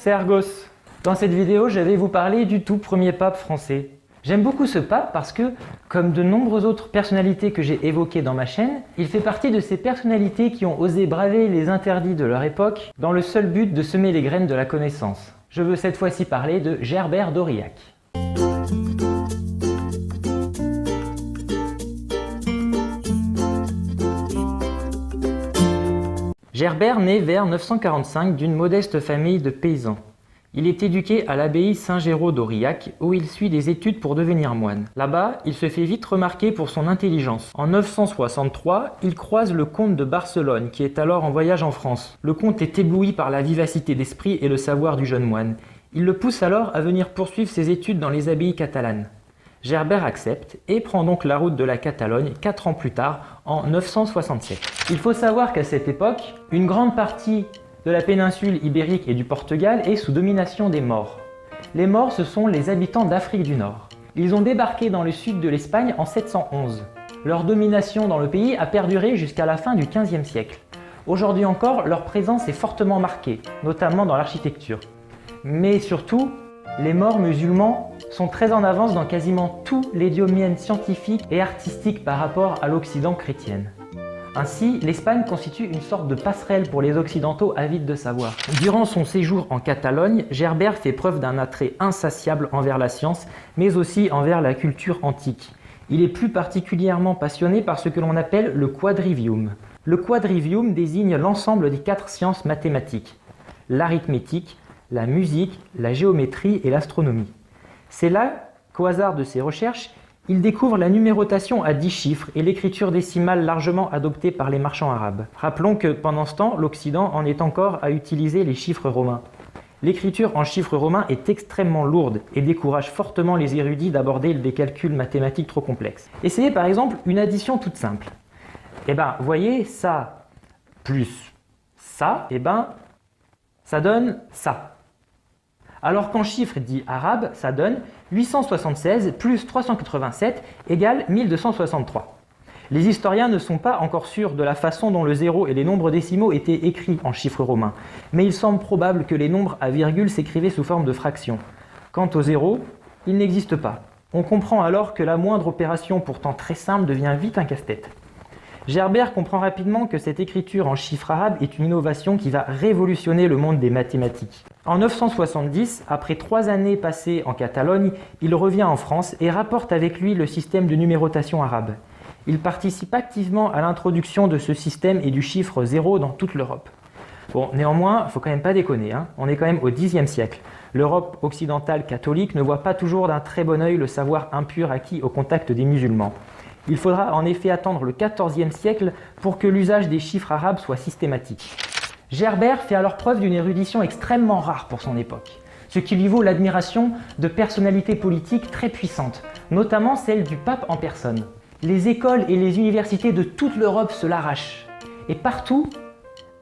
c'est Argos. Dans cette vidéo, je vais vous parler du tout premier pape français. J'aime beaucoup ce pape parce que, comme de nombreuses autres personnalités que j'ai évoquées dans ma chaîne, il fait partie de ces personnalités qui ont osé braver les interdits de leur époque dans le seul but de semer les graines de la connaissance. Je veux cette fois-ci parler de Gerbert d'Aurillac. Gerbert naît vers 945 d'une modeste famille de paysans. Il est éduqué à l'abbaye Saint-Géraud d'Aurillac où il suit des études pour devenir moine. Là-bas, il se fait vite remarquer pour son intelligence. En 963, il croise le comte de Barcelone qui est alors en voyage en France. Le comte est ébloui par la vivacité d'esprit et le savoir du jeune moine. Il le pousse alors à venir poursuivre ses études dans les abbayes catalanes. Gerbert accepte et prend donc la route de la Catalogne 4 ans plus tard, en 967. Il faut savoir qu'à cette époque, une grande partie de la péninsule ibérique et du Portugal est sous domination des Maures. Les Maures, ce sont les habitants d'Afrique du Nord. Ils ont débarqué dans le sud de l'Espagne en 711. Leur domination dans le pays a perduré jusqu'à la fin du XVe siècle. Aujourd'hui encore, leur présence est fortement marquée, notamment dans l'architecture. Mais surtout, les Maures musulmans sont très en avance dans quasiment tous les domaines scientifiques et artistiques par rapport à l'Occident chrétien. Ainsi, l'Espagne constitue une sorte de passerelle pour les Occidentaux avides de savoir. Durant son séjour en Catalogne, Gerbert fait preuve d'un attrait insatiable envers la science, mais aussi envers la culture antique. Il est plus particulièrement passionné par ce que l'on appelle le quadrivium. Le quadrivium désigne l'ensemble des 4 sciences mathématiques: l'arithmétique, la musique, la géométrie et l'astronomie. C'est là qu'au hasard de ses recherches, il découvre la numérotation à 10 chiffres et l'écriture décimale largement adoptée par les marchands arabes. Rappelons que pendant ce temps, l'Occident en est encore à utiliser les chiffres romains. L'écriture en chiffres romains est extrêmement lourde et décourage fortement les érudits d'aborder des calculs mathématiques trop complexes. Essayez par exemple une addition toute simple. Vous voyez, ça plus ça, ça donne ça. Alors qu'en chiffres dits arabes, ça donne 876 plus 387 égale 1263. Les historiens ne sont pas encore sûrs de la façon dont le zéro et les nombres décimaux étaient écrits en chiffres romains, mais il semble probable que les nombres à virgule s'écrivaient sous forme de fractions. Quant au zéro, il n'existe pas. On comprend alors que la moindre opération pourtant très simple devient vite un casse-tête. Gerbert comprend rapidement que cette écriture en chiffres arabes est une innovation qui va révolutionner le monde des mathématiques. En 970, après 3 années passées en Catalogne, il revient en France et rapporte avec lui le système de numérotation arabe. Il participe activement à l'introduction de ce système et du chiffre 0 dans toute l'Europe. Bon, néanmoins, il ne faut quand même pas déconner, on est quand même au Xe siècle. L'Europe occidentale catholique ne voit pas toujours d'un très bon œil le savoir impur acquis au contact des musulmans. Il faudra en effet attendre le XIVe siècle pour que l'usage des chiffres arabes soit systématique. Gerbert fait alors preuve d'une érudition extrêmement rare pour son époque, ce qui lui vaut l'admiration de personnalités politiques très puissantes, notamment celle du pape en personne. Les écoles et les universités de toute l'Europe se l'arrachent. Et partout,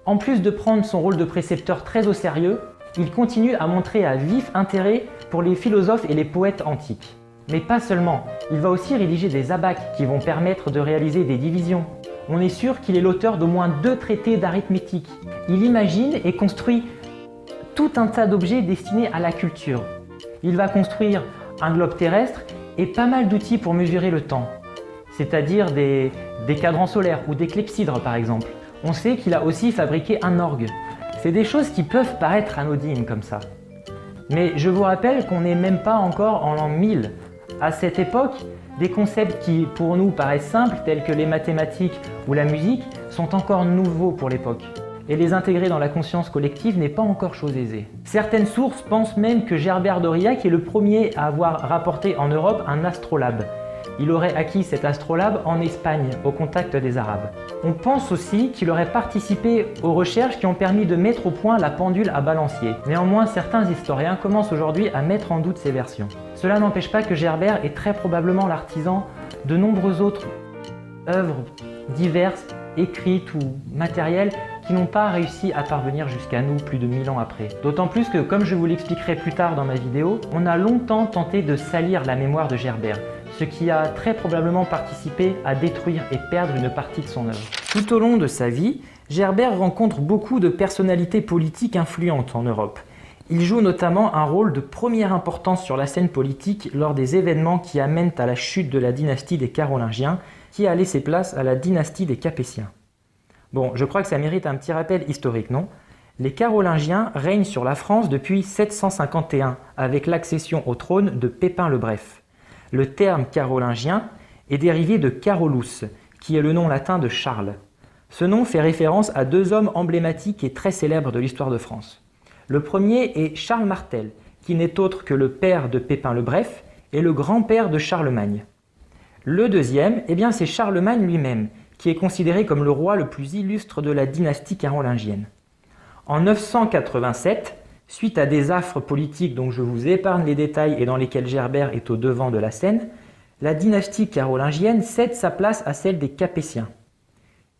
en plus de prendre son rôle de précepteur très au sérieux, il continue à montrer un vif intérêt pour les philosophes et les poètes antiques. Mais pas seulement, il va aussi rédiger des abaques qui vont permettre de réaliser des divisions. On est sûr qu'il est l'auteur d'au moins 2 traités d'arithmétique. Il imagine et construit tout un tas d'objets destinés à la culture. Il va construire un globe terrestre et pas mal d'outils pour mesurer le temps, c'est-à-dire des cadrans solaires ou des clepsydres par exemple. On sait qu'il a aussi fabriqué un orgue. C'est des choses qui peuvent paraître anodines comme ça. Mais je vous rappelle qu'on n'est même pas encore en l'an 1000. À cette époque, des concepts qui pour nous paraissent simples, tels que les mathématiques ou la musique, sont encore nouveaux pour l'époque. Et les intégrer dans la conscience collective n'est pas encore chose aisée. Certaines sources pensent même que Gerbert d'Aurillac est le premier à avoir rapporté en Europe un astrolabe. Il aurait acquis cet astrolabe en Espagne, au contact des Arabes. On pense aussi qu'il aurait participé aux recherches qui ont permis de mettre au point la pendule à balancier. Néanmoins, certains historiens commencent aujourd'hui à mettre en doute ces versions. Cela n'empêche pas que Gerbert est très probablement l'artisan de nombreuses autres œuvres diverses, écrites ou matérielles, qui n'ont pas réussi à parvenir jusqu'à nous plus de 1000 ans après. D'autant plus que, comme je vous l'expliquerai plus tard dans ma vidéo, on a longtemps tenté de salir la mémoire de Gerbert, ce qui a très probablement participé à détruire et perdre une partie de son œuvre. Tout au long de sa vie, Gerbert rencontre beaucoup de personnalités politiques influentes en Europe. Il joue notamment un rôle de première importance sur la scène politique lors des événements qui amènent à la chute de la dynastie des Carolingiens, qui a laissé place à la dynastie des Capétiens. Bon, je crois que ça mérite un petit rappel historique, non? Les Carolingiens règnent sur la France depuis 751, avec l'accession au trône de Pépin le Bref. Le terme carolingien est dérivé de Carolus, qui est le nom latin de Charles. Ce nom fait référence à deux hommes emblématiques et très célèbres de l'histoire de France. Le premier est Charles Martel, qui n'est autre que le père de Pépin le Bref et le grand-père de Charlemagne. Le deuxième, c'est Charlemagne lui-même, qui est considéré comme le roi le plus illustre de la dynastie carolingienne. En 987, suite à des affres politiques dont je vous épargne les détails et dans lesquels Gerbert est au devant de la scène, la dynastie carolingienne cède sa place à celle des Capétiens.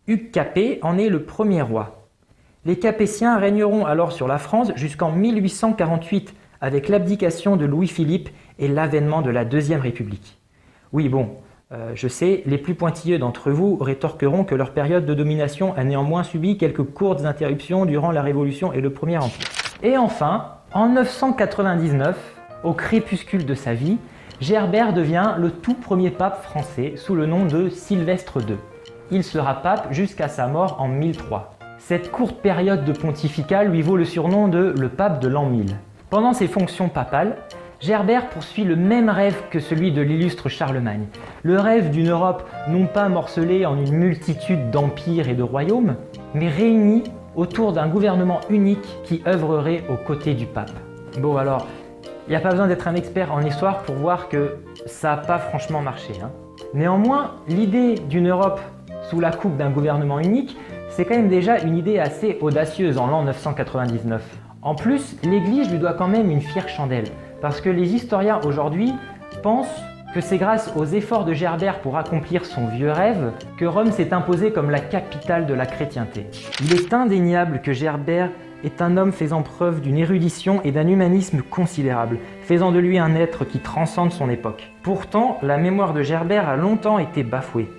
Hugues Capet en est le premier roi. Les Capétiens régneront alors sur la France jusqu'en 1848 avec l'abdication de Louis-Philippe et l'avènement de la Deuxième République. Oui, bon, je sais, les plus pointilleux d'entre vous rétorqueront que leur période de domination a néanmoins subi quelques courtes interruptions durant la Révolution et le Premier Empire. Et enfin, en 999, au crépuscule de sa vie, Gerbert devient le tout premier pape français sous le nom de Sylvestre II. Il sera pape jusqu'à sa mort en 1003. Cette courte période de pontificat lui vaut le surnom de le pape de l'an 1000. Pendant ses fonctions papales, Gerbert poursuit le même rêve que celui de l'illustre Charlemagne. Le rêve d'une Europe non pas morcelée en une multitude d'empires et de royaumes, mais réunie autour d'un gouvernement unique qui œuvrerait aux côtés du pape. Bon alors, il n'y a pas besoin d'être un expert en histoire pour voir que ça n'a pas franchement marché. Néanmoins, l'idée d'une Europe sous la coupe d'un gouvernement unique, c'est quand même déjà une idée assez audacieuse en l'an 999. En plus, l'Église lui doit quand même une fière chandelle, parce que les historiens aujourd'hui pensent que c'est grâce aux efforts de Gerbert pour accomplir son vieux rêve que Rome s'est imposée comme la capitale de la chrétienté. Il est indéniable que Gerbert est un homme faisant preuve d'une érudition et d'un humanisme considérable, faisant de lui un être qui transcende son époque. Pourtant, la mémoire de Gerbert a longtemps été bafouée.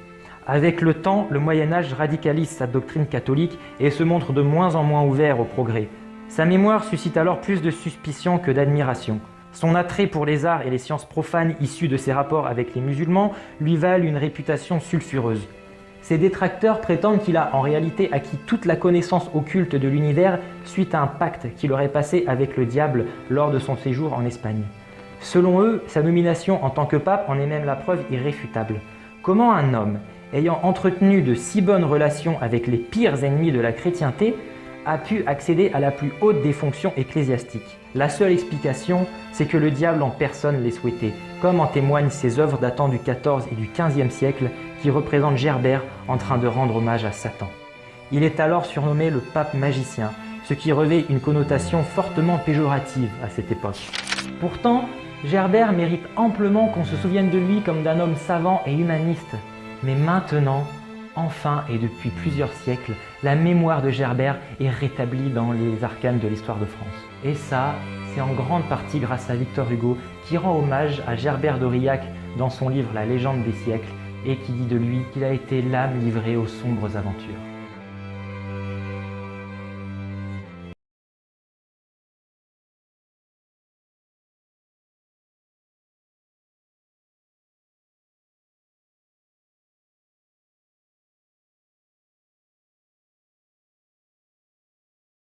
Avec le temps, le Moyen-Âge radicalise sa doctrine catholique et se montre de moins en moins ouvert au progrès. Sa mémoire suscite alors plus de suspicion que d'admiration. Son attrait pour les arts et les sciences profanes issues de ses rapports avec les musulmans lui valent une réputation sulfureuse. Ses détracteurs prétendent qu'il a en réalité acquis toute la connaissance occulte de l'univers suite à un pacte qu'il aurait passé avec le diable lors de son séjour en Espagne. Selon eux, sa nomination en tant que pape en est même la preuve irréfutable. Comment un homme, ayant entretenu de si bonnes relations avec les pires ennemis de la chrétienté, a pu accéder à la plus haute des fonctions ecclésiastiques? La seule explication, c'est que le diable en personne l'ait souhaité, comme en témoignent ses œuvres datant du XIVe et du XVe siècle qui représentent Gerbert en train de rendre hommage à Satan. Il est alors surnommé le pape magicien, ce qui revêt une connotation fortement péjorative à cette époque. Pourtant, Gerbert mérite amplement qu'on se souvienne de lui comme d'un homme savant et humaniste. Mais maintenant, enfin et depuis plusieurs siècles, la mémoire de Gerbert est rétablie dans les arcanes de l'histoire de France. Et ça, c'est en grande partie grâce à Victor Hugo qui rend hommage à Gerbert d'Aurillac dans son livre La légende des siècles et qui dit de lui qu'il a été l'âme livrée aux sombres aventures.